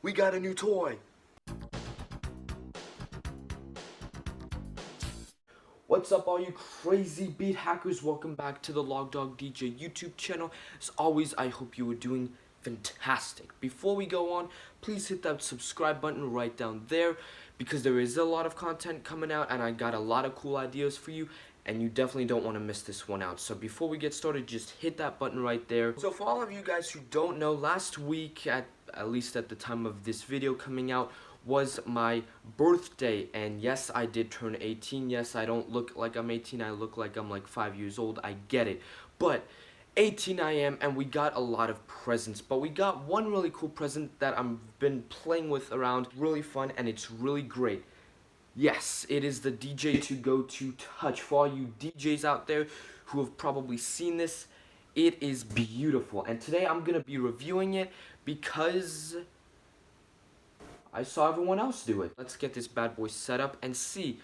We got a new toy. What's up, all you crazy beat hackers? Welcome back to the Logdog DJ YouTube channel. As always, I hope you are doing fantastic. Before we go on, please hit that subscribe button right down there because there is a lot of content coming out and I got a lot of cool ideas for you and you definitely don't want to miss this one out. So before we get started, just hit that button right there. So for all of you guys who don't know, last week, at least at the time of this video coming out, was my birthday, and yes, I did turn 18. Yes, I don't look like I'm 18, I look like I'm like 5 years old, I get it, but 18 I am, and we got a lot of presents, but we got one really cool present that I've been playing with around, really fun, and it's really great. Yes, it is the DJ2GO2 Touch. For all you DJs out there who have probably seen this, it is beautiful, and today I'm gonna be reviewing it because I saw everyone else do it. Let's get this bad boy set up and see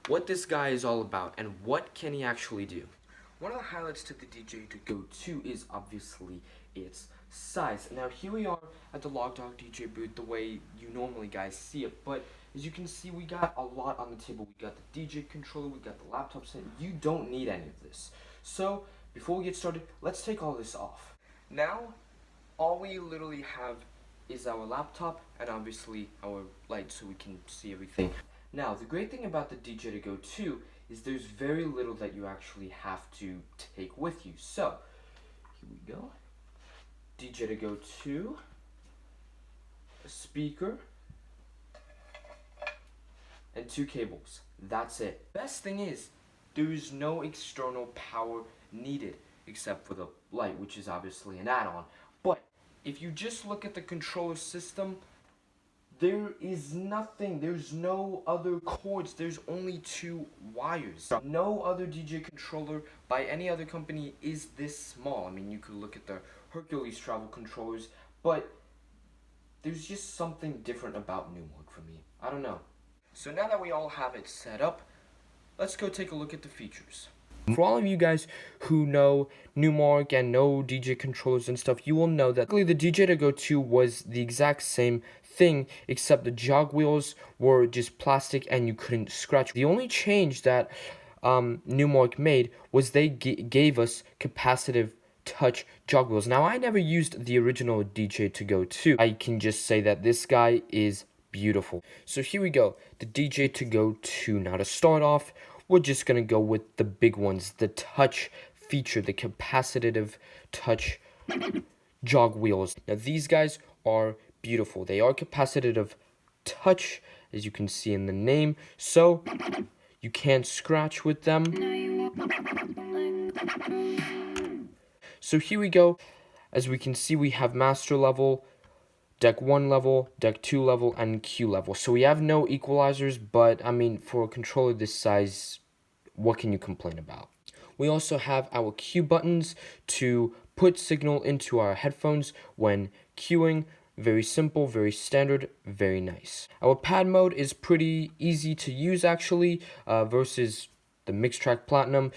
what this guy is all about and what can he actually do. One of the highlights to the DJ2GO2 is obviously its size. Now here we are at the Logdog DJ booth the way you normally guys see it, but as you can see, we got a lot on the table. We got the DJ controller, we got the laptop set. You don't need any of this. So before we get started, let's take all this off. Now, all we literally have is our laptop and obviously our light so we can see everything. Now, the great thing about the DJ2GO2 is there's very little that you actually have to take with you. So, here we go. DJ2GO2, a speaker, and 2 cables. That's it. Best thing is, there is no external power needed except for the light, which is obviously an add-on. But if you just look at the controller system, there is nothing. There's no other cords. There's only 2 wires. No other DJ controller by any other company is this small. I mean, you could look at the Hercules travel controllers, but there's just something different about Numark for me. I don't know. So now that we all have it set up, let's go take a look at the features. For all of you guys who know Numark and know DJ controllers and stuff, you will know that the DJ2GO2 was the exact same thing, except the jog wheels were just plastic and you couldn't scratch. The only change that Numark made was they gave us capacitive touch jog wheels. Now, I never used the original DJ2GO2. I can just say that this guy is beautiful. So here we go, the DJ2GO2. Now to start off, we're just gonna go with the big ones, the touch feature, the capacitive touch jog wheels. Now these guys are beautiful. They are capacitive touch, as you can see in the name, so you can't scratch with them. So here we go. As we can see, we have master level, deck 1 level, deck 2 level, and Q level. So we have no equalizers, but I mean, for a controller this size, what can you complain about? We also have our Q buttons to put signal into our headphones when queuing. Very simple, very standard, very nice. Our pad mode is pretty easy to use actually, versus the Mixtrack Platinum.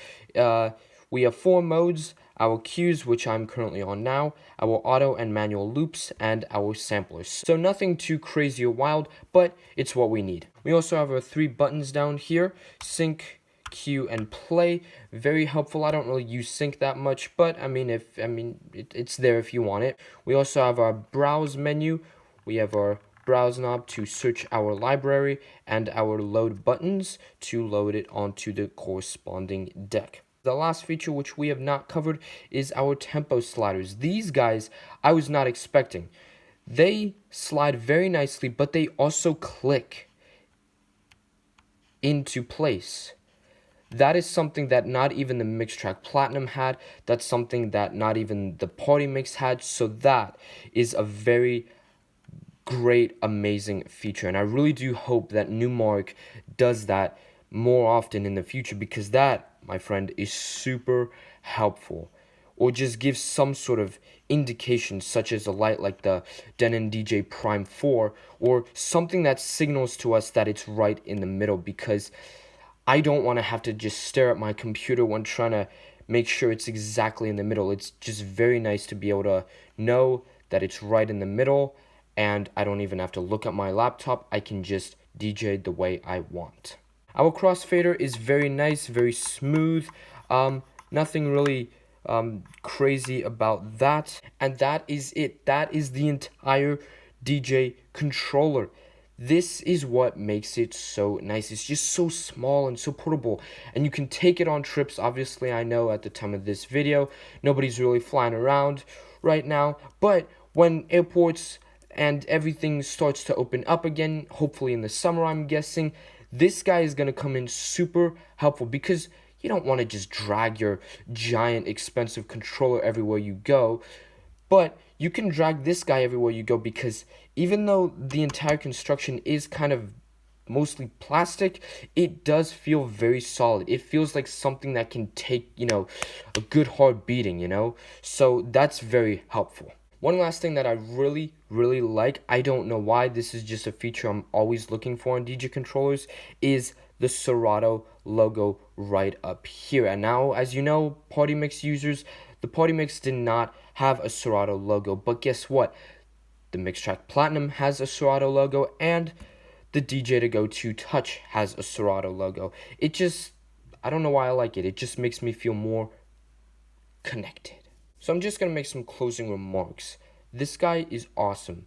We have 4 modes: our cues, which I'm currently on now, our auto and manual loops, and our samplers. So nothing too crazy or wild, but it's what we need. We also have our 3 buttons down here: sync, cue, and play. Very helpful. I don't really use sync that much, but I mean, it's there if you want it. We also have our browse menu. We have our browse knob to search our library, and our load buttons to load it onto the corresponding deck. The last feature, which we have not covered, is our tempo sliders. These guys, I was not expecting. They slide very nicely, but they also click into place. That is something that not even the Mixtrack Platinum had. That's something that not even the Party Mix had. So that is a very great, amazing feature. And I really do hope that Numark does that more often in the future, because that, my friend, is super helpful. Or just gives some sort of indication, such as a light like the Denon DJ Prime 4, or something that signals to us that it's right in the middle, because I don't want to have to just stare at my computer when trying to make sure it's exactly in the middle. It's just very nice to be able to know that it's right in the middle and I don't even have to look at my laptop. I can just DJ the way I want. Our crossfader is very nice, very smooth. Nothing really crazy about that. And that is it. That is the entire DJ controller. This is what makes it so nice. It's just so small and so portable, and you can take it on trips. Obviously, I know at the time of this video, nobody's really flying around right now, but when airports and everything starts to open up again, hopefully in the summer, I'm guessing, this guy is going to come in super helpful, because you don't want to just drag your giant expensive controller everywhere you go. But you can drag this guy everywhere you go, because even though the entire construction is kind of mostly plastic, it does feel very solid. It feels like something that can take, a good hard beating, So that's very helpful. One last thing that I really, really like, I don't know why, this is just a feature I'm always looking for on DJ controllers, is the Serato logo right up here. And now, as you know, Party Mix users, the Party Mix did not have a Serato logo, but guess what? The Mixtrack Platinum has a Serato logo, and the DJ2GO2 Touch has a Serato logo. It just, I don't know why I like it. It just makes me feel more connected. So I'm just going to make some closing remarks. This guy is awesome.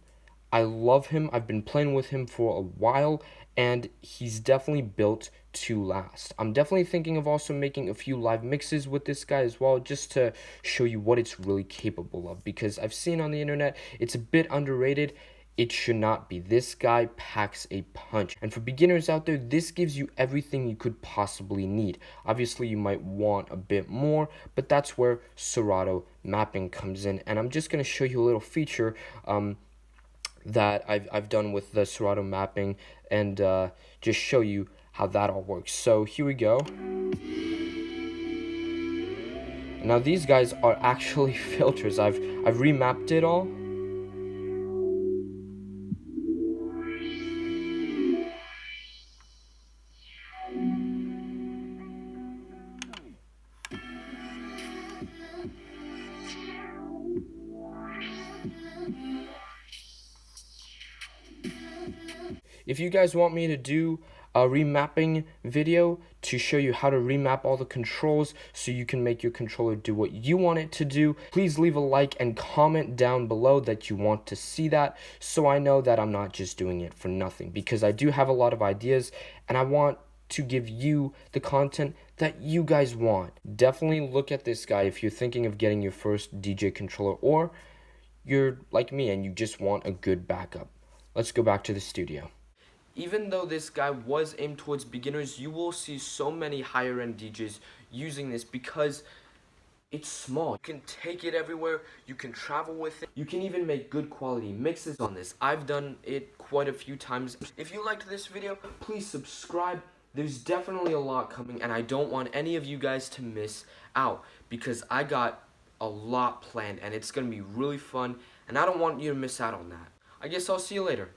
I love him. I've been playing with him for a while, and he's definitely built to last. I'm definitely thinking of also making a few live mixes with this guy as well, just to show you what it's really capable of, because I've seen on the internet it's a bit underrated. It should not be. This guy packs a punch. And for beginners out there, this gives you everything you could possibly need. Obviously, you might want a bit more, but that's where Serato mapping comes in. And I'm just going to show you a little feature that I've done with the Serato mapping, and just show you how that all works. So here we go. Now these guys are actually filters. I've remapped it all. If you guys want me to do a remapping video to show you how to remap all the controls so you can make your controller do what you want it to do, please leave a like and comment down below that you want to see that, so I know that I'm not just doing it for nothing, because I do have a lot of ideas and I want to give you the content that you guys want. Definitely look at this guy if you're thinking of getting your first DJ controller, or you're like me and you just want a good backup. Let's go back to the studio. Even though this guy was aimed towards beginners, you will see so many higher end DJs using this because it's small. You can take it everywhere, you can travel with it, you can even make good quality mixes on this. I've done it quite a few times. If you liked this video, please subscribe. There's definitely a lot coming, and I don't want any of you guys to miss out, because I got a lot planned and it's gonna be really fun, and I don't want you to miss out on that. I guess I'll see you later.